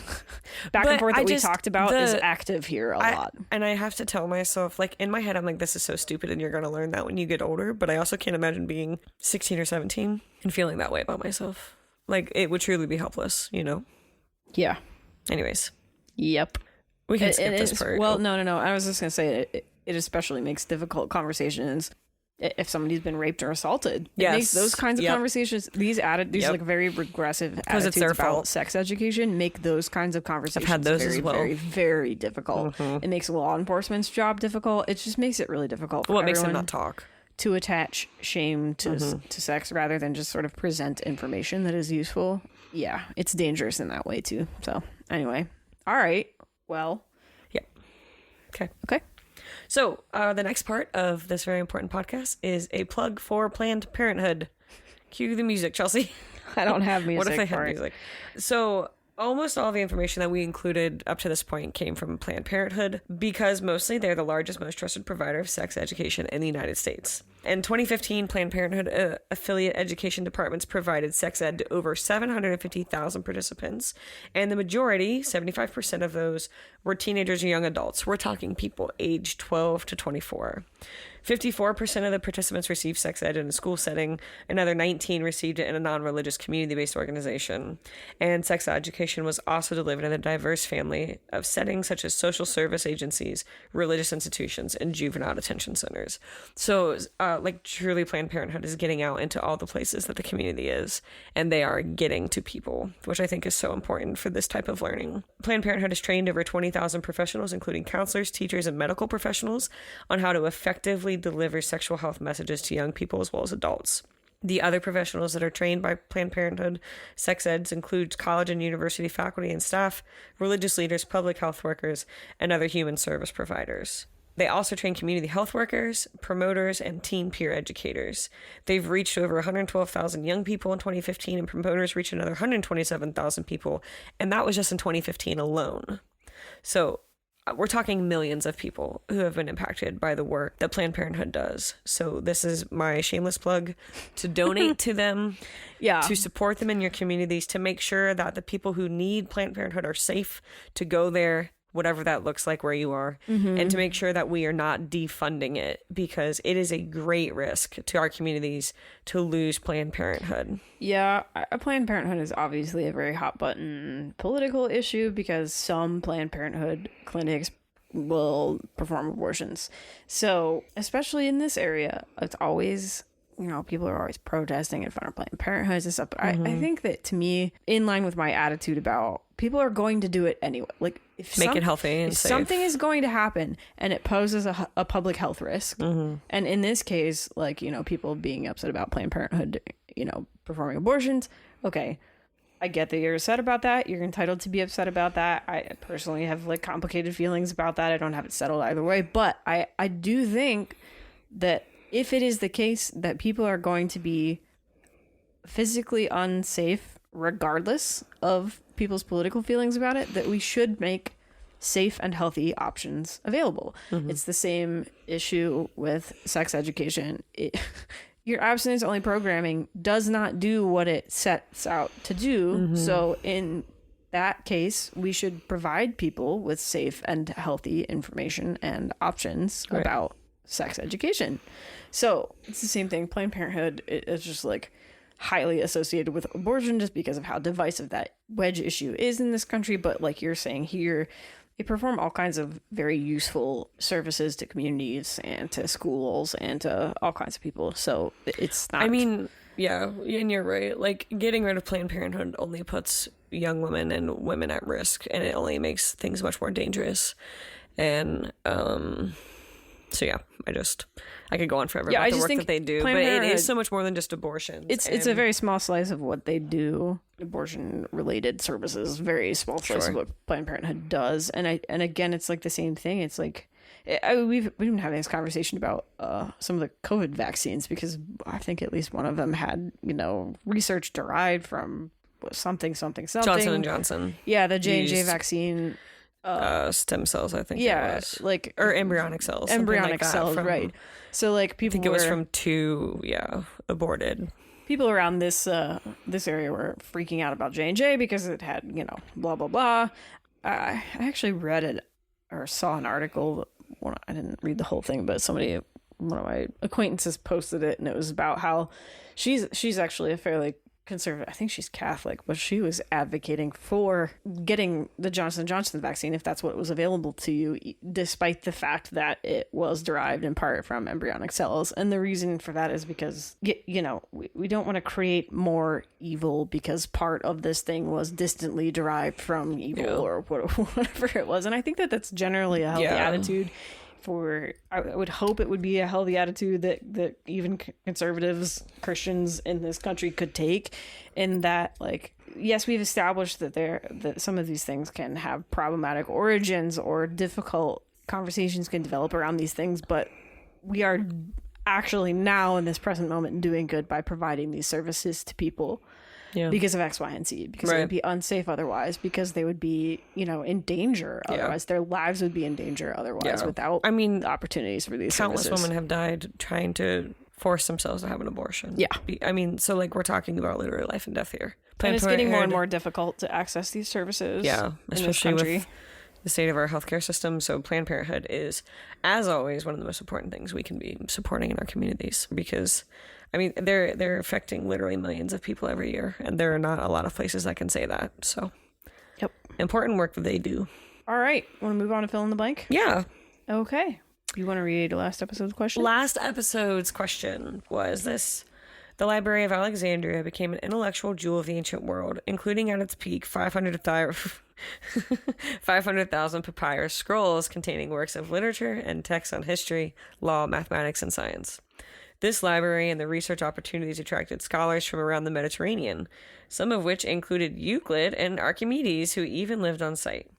back But and forth I that we just- talked about is the- active here a lot. And I have to tell myself, like, in my head, I'm like, this is so stupid, and you're going to learn that when you get older. But I also can't imagine being 16 or 17 and feeling that way about myself. Like, it would truly be helpless, you know? Yeah. Anyways, Yep. we can It skip this is- part. Well, no. I was just gonna say it especially makes difficult conversations if somebody's been raped or assaulted. It Yes. makes those kinds of Yep. conversations, these Yep. like very regressive it's attitudes their about fault. sex education make those kinds of conversations had those very, as well. Mm-hmm. very, very difficult. It makes law enforcement's job difficult. It just makes it really difficult for What makes them everyone not talk? to attach shame to sex rather than just sort of present information that is useful. Yeah, it's dangerous in that way too. So anyway, all right. Well, Okay. okay. So, the next part of this very important podcast is a plug for Planned Parenthood. Cue the music, Chelsea. I don't have music. What if I for had it. music? So, almost all the information that we included up to this point came from Planned Parenthood, because mostly they're the largest, most trusted provider of sex education in the United States. In 2015, Planned Parenthood affiliate education departments provided sex ed to over 750,000 participants, and the majority, 75% of those, were teenagers and young adults. We're talking people aged 12 to 24. 54% of the participants received sex ed in a school setting. Another 19 received it in a non-religious community-based organization. And sex education was also delivered in a diverse family of settings such as social service agencies, religious institutions, and juvenile detention centers. So, like, truly Planned Parenthood is getting out into all the places that the community is, and they are getting to people, which I think is so important for this type of learning. Planned Parenthood has trained over 20,000 professionals, including counselors, teachers, and medical professionals, on how to effectively deliver sexual health messages to young people as well as adults. The other professionals that are trained by Planned Parenthood sex eds include college and university faculty and staff, religious leaders, public health workers, and other human service providers. They also train community health workers, promoters, and teen peer educators. They've reached over 112,000 young people in 2015, and promoters reached another 127,000 people, and that was just in 2015 alone. So we're talking millions of people who have been impacted by the work that Planned Parenthood does. So this is my shameless plug to donate to them, to support them in your communities, to make sure that the people who need Planned Parenthood are safe to go there, whatever that looks like where you are, and to make sure that we are not defunding it, because it is a great risk to our communities to lose Planned Parenthood. Yeah, Planned Parenthood is obviously a very hot button political issue because some Planned Parenthood clinics will perform abortions. So, especially in this area, it's always, people are always protesting in front of Planned Parenthood and stuff. But I think that, to me, in line with my attitude about people are going to do it anyway. Like, if make it healthy and safe. Something is going to happen and it poses a public health risk. And in this case, like, people being upset about Planned Parenthood, performing abortions. Okay, I get that you're upset about that. You're entitled to be upset about that. I personally have like complicated feelings about that. I don't have it settled either way. But I do think that if it is the case that people are going to be physically unsafe regardless of people's political feelings about it, that we should make safe and healthy options available. It's the same issue with sex education. Your abstinence only programming does not do what it sets out to do. So in that case, we should provide people with safe and healthy information and options about sex education. So it's the same thing. Planned Parenthood is just like highly associated with abortion just because of how divisive that wedge issue is in this country. But like you're saying here, they perform all kinds of very useful services to communities and to schools and to all kinds of people. So it's not... Yeah, and you're right. Like, getting rid of Planned Parenthood only puts young women and women at risk, and it only makes things much more dangerous. And so yeah, I could go on forever about the work that they do, but it is so much more than just abortion. It's a very small slice of what they do. Abortion related services, very small slice of what Planned Parenthood does. And again, it's like the same thing. It's like we've been having this conversation about some of the COVID vaccines, because I think at least one of them had research derived from something Johnson and Johnson. Yeah, the J&J vaccine. Stem cells, I think. Yeah, it was. like or embryonic cells. Embryonic cells, right? So like people. I think it was from 2 aborted. People around this area were freaking out about J&J because it had blah blah blah. I actually read it or saw an article. I didn't read the whole thing, but one of my acquaintances posted it, and it was about how she's actually a fairly conservative. I think she's Catholic, but she was advocating for getting the Johnson & Johnson vaccine if that's what was available to you, despite the fact that it was derived in part from embryonic cells. And the reason for that is because, we don't want to create more evil because part of this thing was distantly derived from evil or whatever it was. And I think that that's generally a healthy attitude. I would hope it would be a healthy attitude that even conservatives, Christians in this country could take, in that, like, yes, we've established that some of these things can have problematic origins or difficult conversations can develop around these things, but we are actually now in this present moment doing good by providing these services to people. Yeah. Because of X, Y, and Z, because it would be unsafe otherwise, because they would be, in danger otherwise. Their lives would be in danger otherwise without the opportunities for these countless services. Women have died trying to force themselves to have an abortion. Yeah. So like we're talking about literally life and death here. And it's getting more and more difficult to access these services. Yeah, especially with the state of our healthcare system. So Planned Parenthood is, as always, one of the most important things we can be supporting in our communities, because they're affecting literally millions of people every year, and there are not a lot of places that can say that. So, important work that they do. All right, want to move on to fill in the blank? Yeah. Okay. You want to read last episode's question? Last episode's question was this: the Library of Alexandria became an intellectual jewel of the ancient world, including at its peak 500,000 papyrus scrolls containing works of literature and texts on history, law, mathematics, and science. This library and the research opportunities attracted scholars from around the Mediterranean, some of which included Euclid and Archimedes, who even lived on site.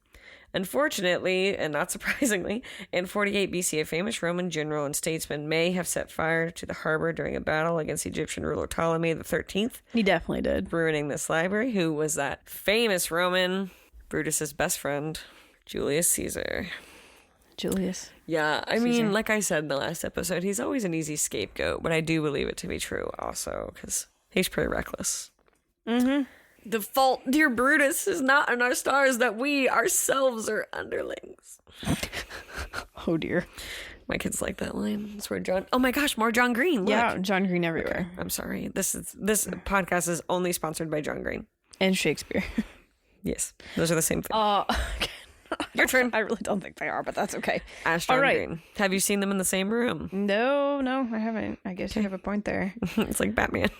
Unfortunately, and not surprisingly, in 48 BC, a famous Roman general and statesman may have set fire to the harbor during a battle against Egyptian ruler Ptolemy XIII. He definitely did. Ruining this library. Who was that famous Roman? Brutus's best friend, Julius Caesar. Julius. Yeah, I mean, like I said in the last episode, he's always an easy scapegoat, but I do believe it to be true also, because he's pretty reckless. Mm-hmm. The fault, dear Brutus, is not in our stars that we ourselves are underlings. Oh, dear. My kids like that line. It's where John... Oh my gosh, more John Green. Look. Yeah, John Green everywhere. Okay, I'm sorry. This podcast is only sponsored by John Green. And Shakespeare. Yes, those are the same thing. Okay. Your turn. I really don't think they are, but that's okay. Ash John Green. Have you seen them in the same room? No, I haven't. I guess you have a point there. It's like Batman.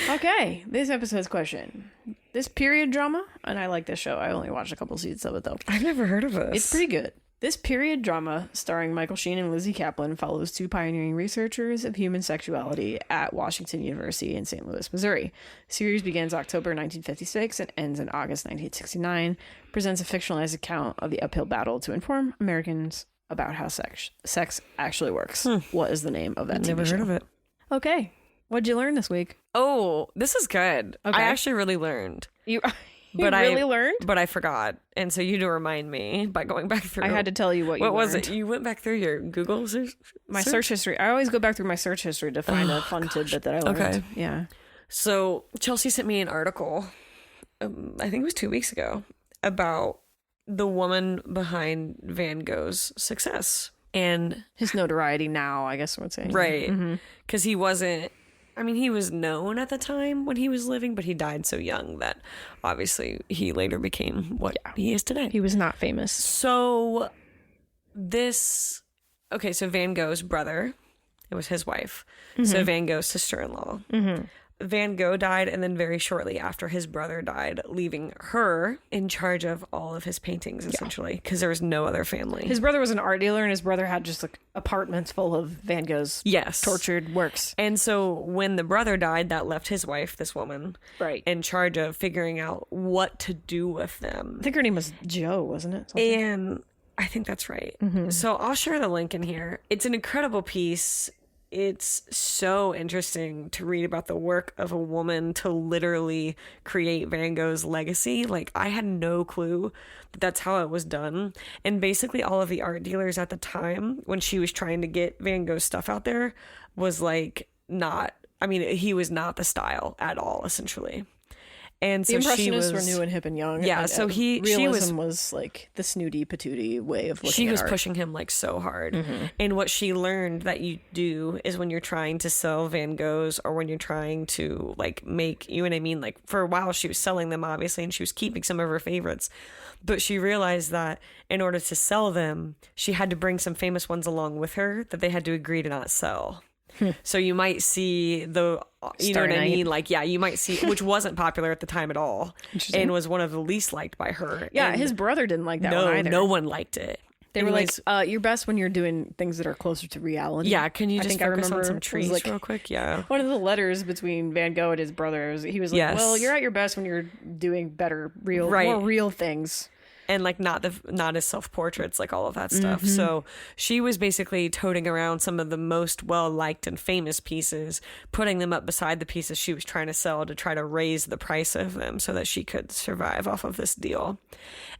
Okay, this episode's question. This period drama, and I like this show. I only watched a couple seasons of it, though. I've never heard of this. It's pretty good. This period drama, starring Michael Sheen and Lizzie Kaplan, follows two pioneering researchers of human sexuality at Washington University in St. Louis, Missouri. The series begins October 1956 and ends in August 1969. Presents a fictionalized account of the uphill battle to inform Americans about how sex actually works. What is the name of that TV Never show? heard of it. Okay. What'd you learn this week? Oh, this is good. Okay. I actually really learned. You But really learned? But I forgot. And so you had to remind me by going back through. I had to tell you what you What was learned. it? You went back through your Google search? My search history. I always go back through my search history to find a fun tidbit that I learned. Okay. Yeah. So Chelsea sent me an article, I think it was 2 weeks ago, about the woman behind Van Gogh's success. And His notoriety now, I guess I would say. right. Because he wasn't, I mean, he was known at the time when he was living, but he died so young that obviously he later became what he is today. He was not famous. So so Van Gogh's brother, it was his wife. So Van Gogh's sister-in-law. Van Gogh died, and then very shortly after, his brother died, leaving her in charge of all of his paintings, essentially, because there was no other family. His brother was an art dealer, and his brother had just like apartments full of Van Gogh's tortured works. And so when the brother died, that left his wife, this woman, Right. in charge of figuring out what to do with them. I think her name was Jo, wasn't it? Something. And I think that's right. So I'll share the link in here. It's an incredible piece. It's so interesting to read about the work of a woman to literally create Van Gogh's legacy. Like, I had no clue that that's how it was done. And basically all of the art dealers at the time, when she was trying to get Van Gogh's stuff out there, was like he was not the style at all, essentially. And so the Impressionists she was, were new and hip and young. Yeah, and, so realism was like the snooty patootie way of looking she at was art. pushing him like so hard. And what she learned that you do is when you're trying to sell Van Goghs, or when you're trying to like make, you know what I mean? Like, for a while she was selling them, obviously, and she was keeping some of her favorites. But she realized that in order to sell them, she had to bring some famous ones along with her that they had to agree to not sell. So you might see you know what I mean? Like, yeah, you might see, which wasn't popular at the time at all, and was one of the least liked by her. Yeah, and his brother didn't like that one either. No one liked it. They were like, you're best when you're doing things that are closer to reality. Yeah, can you just focus on some it trees was real quick? Yeah. One of the letters between Van Gogh and his brother, he was like, Yes. well, you're at your best when you're doing better, more real things. And like not as self-portraits, like all of that stuff. So she was basically toting around some of the most well-liked and famous pieces, putting them up beside the pieces she was trying to sell to try to raise the price of them so that she could survive off of this deal.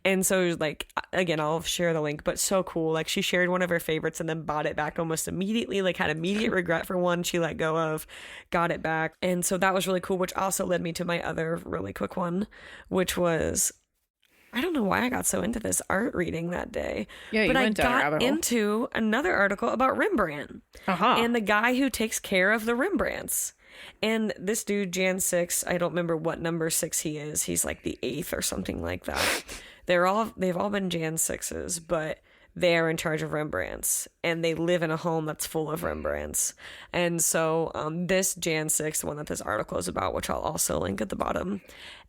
And so it was like, again, I'll share the link, but so cool. Like, she shared one of her favorites and then bought it back almost immediately, like had immediate regret for one she let go of, got it back. And so that was really cool, which also led me to my other really quick one, which was, I don't know why I got so into this art reading that day. Yeah, you but went down a I rabbit got hole. into another article about Rembrandt and the guy who takes care of the Rembrandts. And this dude, Jan 6, I don't remember what number 6 he is. He's like the 8th or something like that. They've all been Jan 6s, but they are in charge of Rembrandts, and they live in a home that's full of Rembrandts. And so this Jan 6, the one that this article is about, which I'll also link at the bottom,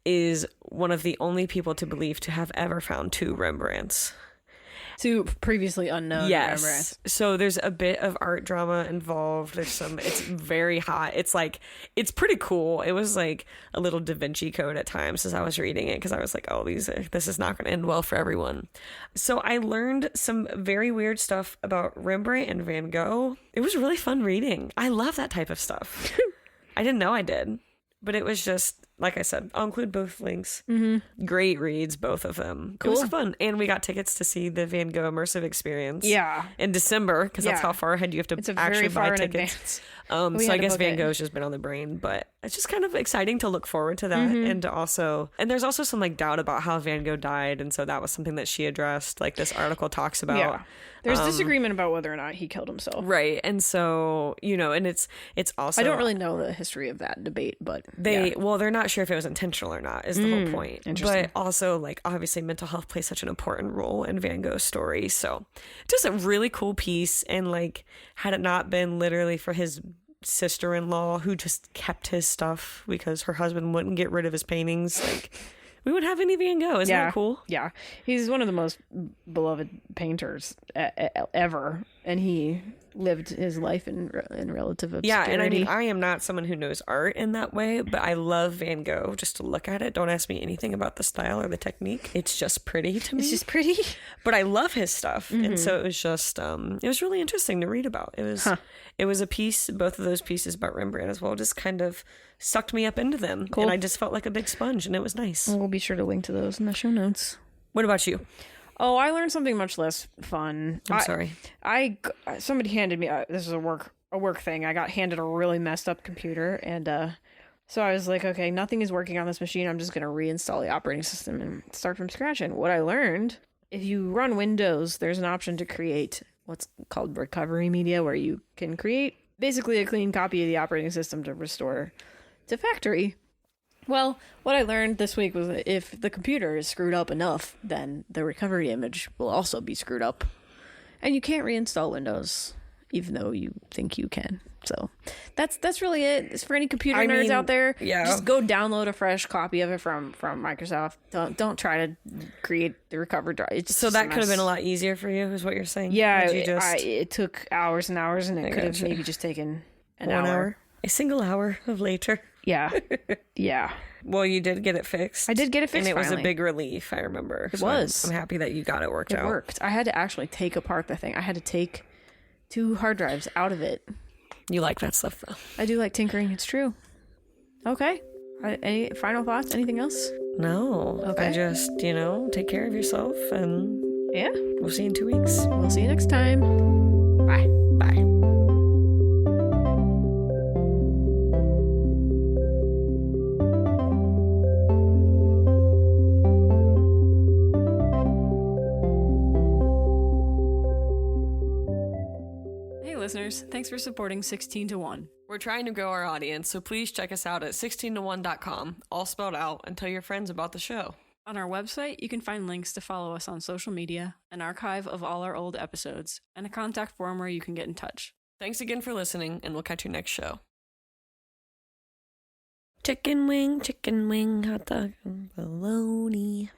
is one of the only people to believe to have ever found 2 Rembrandts. Two previously unknown Rembrandts. So there's a bit of art drama involved. It's very hot. It's pretty cool. It was like a little Da Vinci Code at times as I was reading it, because I was like, oh, this is not going to end well for everyone. So I learned some very weird stuff about Rembrandt and Van Gogh. It was really fun reading. I love that type of stuff. I didn't know I did, but it was just like I said, I'll include both links. Mm-hmm. Great reads, both of them. Cool. It was fun. And we got tickets to see the Van Gogh immersive experience. Yeah. In December, because that's Yeah. how far ahead you have to It's a actually very far buy in tickets. advance. So had I to guess book Van it. Gogh's just been on the brain, but it's just kind of exciting to look forward to that. Mm-hmm. And to also, and there's also some like doubt about how Van Gogh died. And so that was something that she addressed, like this article talks about. Yeah. There's disagreement about whether or not he killed himself. Right. And so, you know, and it's also, I don't really know the history of that debate, but well, they're not sure if it was intentional or not is the whole point. Interesting. But also, like, obviously mental health plays such an important role in Van Gogh's story. So just a really cool piece. And like, had it not been literally for his sister-in-law who just kept his stuff because her husband wouldn't get rid of his paintings, like, we wouldn't have any Van Gogh. Isn't that cool? Yeah. He's one of the most beloved painters ever, and he lived his life in relative obscurity. Yeah, and I mean, I am not someone who knows art in that way, but I love Van Gogh just to look at it. Don't ask me anything about the style or the technique. It's just pretty to me. It's just pretty. But I love his stuff. And so it was just, it was really interesting to read about. It was a piece, both of those pieces about Rembrandt as well, just kind of sucked me up into them. Cool. And I just felt like a big sponge, and it was nice. We'll be sure to link to those in the show notes. What about you? Oh, I learned something much less fun. I'm sorry. Somebody handed me this is a work thing. I got handed a really messed up computer, and so I was like, okay, nothing is working on this machine. I'm just gonna reinstall the operating system and start from scratch. And what I learned, if you run Windows, there's an option to create what's called recovery media, where you can create basically a clean copy of the operating system to restore to factory. Well, what I learned this week was that if the computer is screwed up enough, then the recovery image will also be screwed up. And you can't reinstall Windows, even though you think you can. So that's really it. It's for any computer nerds out there. Yeah. Just go download a fresh copy of it from Microsoft. Don't try to create the recovery drive. It's So just that a could have been mess. a lot easier for you, is what you're saying? Yeah, Did you just it took hours and hours, and it could have gotcha. maybe just taken an 1 hour. hour? A single hour of later. Yeah. Yeah. Well, you did get it fixed. I did get it fixed, and it was finally. a big relief, I remember. It So was. I'm happy that you got it worked It out. worked. I had to actually take apart the thing. I had to take 2 hard drives out of it. You like that stuff, though. I do like tinkering. It's true. Okay. Any final thoughts? Anything else? No. Okay. I just, take care of yourself, and Yeah. we'll see you in 2 weeks. We'll see you next time. Bye. Bye. Hey listeners, thanks for supporting 16 to 1. We're trying to grow our audience, so please check us out at 16to1.com, all spelled out, and tell your friends about the show. On our website, you can find links to follow us on social media, an archive of all our old episodes, and a contact form where you can get in touch. Thanks again for listening, and we'll catch you next show. Chicken wing, hot dog, and bologna.